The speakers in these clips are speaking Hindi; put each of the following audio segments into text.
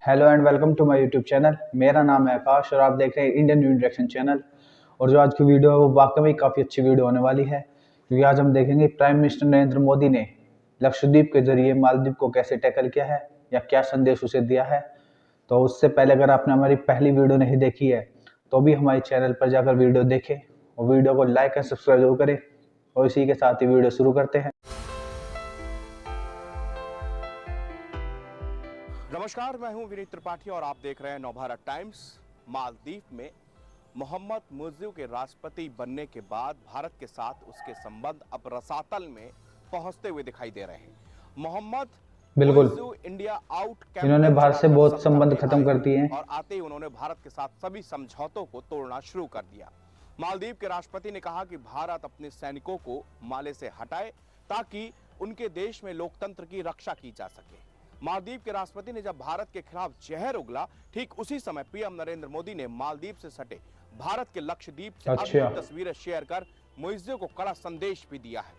Hello and welcome to my YouTube channel. मेरा नाम है आकाश और आप देख रहे हैं इंडियन न्यू डायरेक्शन चैनल। और जो आज की वीडियो है वो वाकई में काफ़ी अच्छी वीडियो होने वाली है, क्योंकि आज हम देखेंगे प्राइम मिनिस्टर नरेंद्र मोदी ने लक्षद्वीप के जरिए मालदीव को कैसे टैकल किया है या क्या संदेश उसे दिया है। तो उससे पहले अगर आपने हमारी पहली वीडियो नहीं देखी है तो भी हमारे चैनल पर जाकर वीडियो देखें और वीडियो को लाइक एंड सब्सक्राइब जरूर करें। और इसी के साथ ही वीडियो शुरू करते हैं। नमस्कार, मैं हूं विनीत त्रिपाठी और आप देख रहे हैं नवभारत टाइम्स। मालदीव में मोहम्मद मुर्सी के राष्ट्रपति बनने के बाद भारत के साथ उसके संबंध अब रसातल में पहुंचते हुए दिखाई दे रहे हैं। मोहम्मद बिल्कुल, मुर्सी इंडिया आउट इन्होंने भारत से बहुत संबंध खत्म कर दिए हैं और आते ही उन्होंने भारत के साथ सभी समझौतों को तोड़ना शुरू कर दिया। मालदीव के राष्ट्रपति ने कहा कि भारत अपने सैनिकों को माले से हटाए ताकि उनके देश में लोकतंत्र की रक्षा की जा सके। मालदीव के राष्ट्रपति ने जब भारत के खिलाफ जहर उगला, ठीक उसी समय पीएम नरेंद्र मोदी ने मालदीव से सटे भारत के लक्षद्वीप से अद्भुत तस्वीरें शेयर कर मुइज्जो को कड़ा संदेश भी दिया है।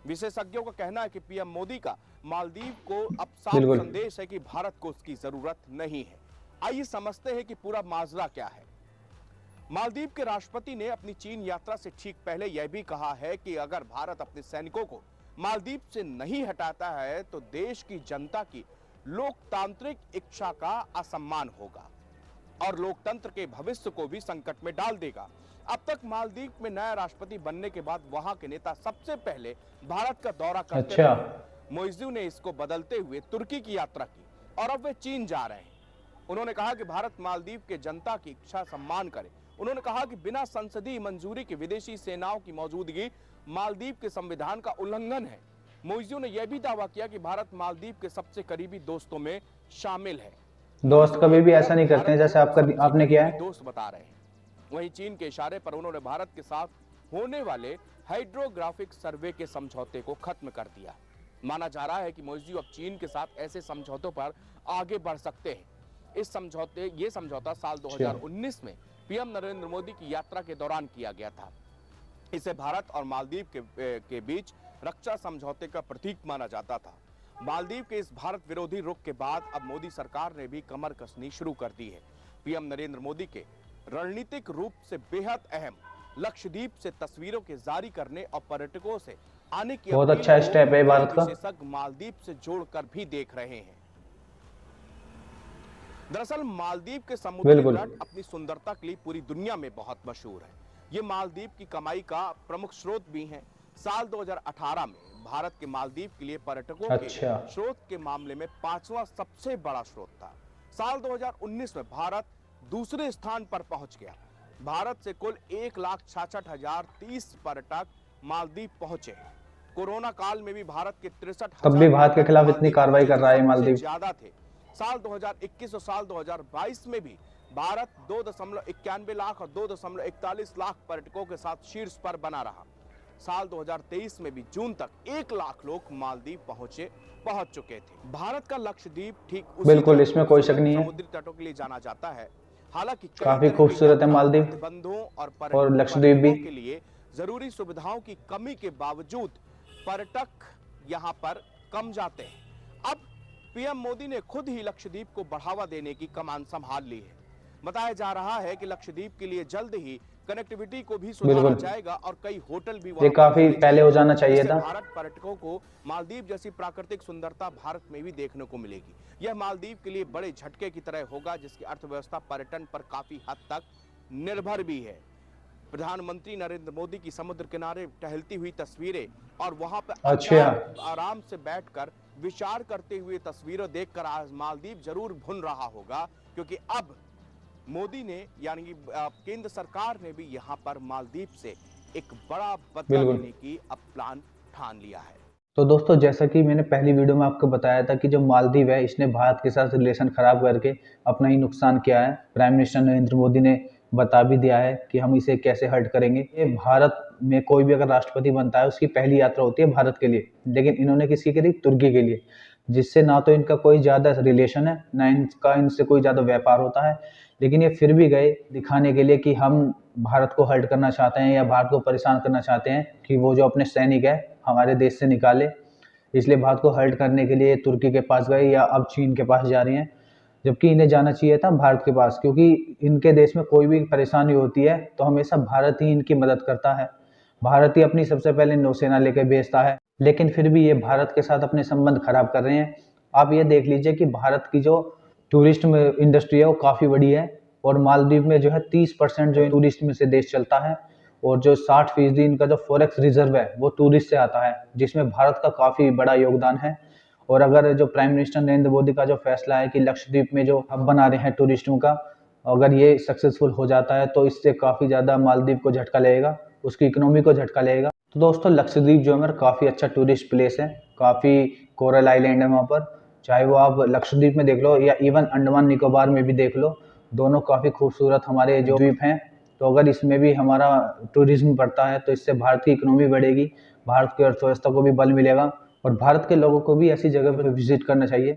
विशेषज्ञों का कहना है कि पीएम मोदी का मालदीव को अब साफ संदेश है कि भारत को उसकी जरूरत नहीं है। आइए समझते हैं कि पूरा माजरा क्या है। मालदीव के राष्ट्रपति ने अपनी चीन यात्रा से ठीक पहले यह भी कहा है कि अगर भारत अपने सैनिकों को मालदीव से नहीं हटाता है तो देश की जनता की लोकतांत्रिक इच्छा का असम्मान होगा और लोकतंत्र के भविष्य को भी संकट में डाल देगा। अब तक मालदीव में नया राष्ट्रपति बनने के बाद वहां के नेता सबसे पहले भारत का दौरा करते रहे। मुइज्जो ने इसको बदलते हुए तुर्की की यात्रा की और अब वे चीन जा रहे हैं। उन्होंने कहा कि भारत मालदीव के जनता की इच्छा सम्मान करे। उन्होंने कहा कि बिना संसदीय मंजूरी के विदेशी सेनाओं की मौजूदगी मालदीव के संविधान का उल्लंघन है। मुइज्जो ने यह भी दावा किया कि भारत मालदीव के सबसे करीबी दोस्तों में शामिल है। दोस्त कभी भी ऐसा नहीं करते हैं जैसे आपने किया है। दोस्त बता रहे हैं। वहीं चीन के इशारे पर उन्होंने भारत के साथ होने वाले हाइड्रोग्राफिक सर्वे के समझौते को खत्म कर दिया। माना जा रहा है कि मुइज्जो अब चीन के साथ ऐसे समझौतों पर आगे बढ़ सकते हैं। ये समझौता साल 2019 में पीएम नरेंद्र मोदी की यात्रा के दौरान किया गया था। इसे भारत और मालदीव के बीच रक्षा समझौते का प्रतीक माना जाता था। मालदीव के इस भारत विरोधी रुख के बाद अब मोदी सरकार ने भी कमर कसनी शुरू कर दी है। पीएम नरेंद्र मोदी के रणनीतिक रूप से बेहद अहम लक्षद्वीप से तस्वीरों के जारी करने और पर्यटकों से आने की बहुत अच्छा स्टेप है भारत का। विशेषज्ञ मालदीव से जोड़कर भी देख रहे हैं। दरअसल मालदीव के समुद्री तट अपनी सुंदरता के लिए पूरी दुनिया में बहुत मशहूर है। ये मालदीव की कमाई का प्रमुख स्रोत भी है। साल 2018 में भारत के मालदीव के लिए पर्यटकों के स्रोत के मामले में 5वां सबसे बड़ा स्रोत था। साल 2019 में भारत दूसरे स्थान पर पहुंच गया। भारत से कुल 1,66,030 पर्यटक मालदीव पहुंचे। कोरोना काल में भी भारत के 63,000 तब भी भारत के खिलाफ इतनी कार्रवाई कर रहा है मालदीव। ज्यादा थे। साल 2021 और साल 2022 में भी भारत 2.91 लाख और 2.41 लाख पर्यटकों के साथ शीर्ष पर बना रहा। साल 2023 में भी जून तक 1 लाख लोग मालदीव पहुंच चुके थे। भारत का लक्षद्वीप ठीक उसी बिल्कुल, इसमें कोई शक नहीं है। समुद्री तटों के लिए जाना जाता है। हालांकि काफी खूबसूरत है मालदीव और लक्षद्वीप भी। के लिए जरूरी सुविधाओं की कमी के बावजूद पर्यटक यहां पर कम जाते हैं। अब पीएम मोदी ने खुद ही लक्षद्वीप को बढ़ावा देने की कमान संभाल ली है। बताया जा रहा है कि लक्षद्वीप के लिए जल्द ही कनेक्टिविटी को भी सुधारा जाएगा और कई होटल भी ये काफी पहले हो जाना चाहिए था। भारत पर्यटकों को मालदीव जैसी प्राकृतिक सुंदरता भारत में भी देखने को मिलेगी। यह मालदीव के लिए बड़े झटके की तरह होगा, जिसकी अर्थव्यवस्था पर्यटन पर काफी हद तक निर्भर भी है। प्रधानमंत्री नरेंद्र मोदी की समुद्र किनारे टहलती हुई तस्वीरें और वहां पर आराम से बैठकर विचार करते हुए तस्वीरें देखकर आज मालदीव जरूर भुन रहा होगा, क्योंकि अब मोदी ने यानी कि केंद्र सरकार ने भी यहाँ पर मालदीव से एक बड़ा बदला लेने की अब प्लान ठान लिया है। तो दोस्तों, जैसा कि मैंने पहली वीडियो में आपको बताया था कि जो मालदीव है इसने भारत के साथ रिलेशन खराब करके अपना ही नुकसान किया है। प्राइम मिनिस्टर नरेंद्र मोदी ने बता भी दिया है कि हम इसे कैसे हर्ट करेंगे। ये भारत में कोई भी अगर राष्ट्रपति बनता है उसकी पहली यात्रा होती है भारत के लिए, लेकिन इन्होंने किसकी करी? तुर्की के लिए, जिससे ना तो इनका कोई ज़्यादा रिलेशन है ना इनका इनसे कोई ज़्यादा व्यापार होता है, लेकिन ये फिर भी गए दिखाने के लिए कि हम भारत को हर्ट करना चाहते हैं या भारत को परेशान करना चाहते हैं कि वो जो अपने सैनिक है हमारे देश से निकाले। इसलिए भारत को हर्ट करने के लिए तुर्की के पास गए या अब चीन के पास जा रही हैं। जबकि इन्हें जाना चाहिए था भारत के पास, क्योंकि इनके देश में कोई भी परेशानी होती है तो हमेशा भारत ही इनकी मदद करता है। भारत ही अपनी सबसे पहले नौसेना लेकर भेजता है, लेकिन फिर भी ये भारत के साथ अपने संबंध खराब कर रहे हैं। आप ये देख लीजिए कि भारत की जो टूरिस्ट में इंडस्ट्री है वो काफ़ी बड़ी है, और मालदीव में जो है 30% जो टूरिस्ट में से देश चलता है, और जो 60% इनका जो फॉरेक्स रिजर्व है वो टूरिस्ट से आता है, जिसमें भारत का काफ़ी बड़ा योगदान है। और अगर जो प्राइम मिनिस्टर नरेंद्र मोदी का जो फैसला है कि लक्षद्वीप में जो हब बना रहे हैं टूरिस्टों का, अगर ये सक्सेसफुल हो जाता है तो इससे काफ़ी ज़्यादा मालदीव को झटका लगेगा, उसकी इकोनॉमी को झटका लगेगा। तो दोस्तों, लक्षद्वीप जो है काफ़ी अच्छा टूरिस्ट प्लेस है, काफ़ी कोरल आइलैंड है वहाँ पर, चाहे वो आप लक्षद्वीप में देख लो या इवन अंडमान निकोबार में भी देख लो, दोनों काफ़ी खूबसूरत हमारे जो द्वीप हैं। तो अगर इसमें भी हमारा टूरिज्म बढ़ता है तो इससे भारत की इकोनॉमी बढ़ेगी, भारत की अर्थव्यवस्था को भी बल मिलेगा, और भारत के लोगों को भी ऐसी जगह पर विजिट करना चाहिए।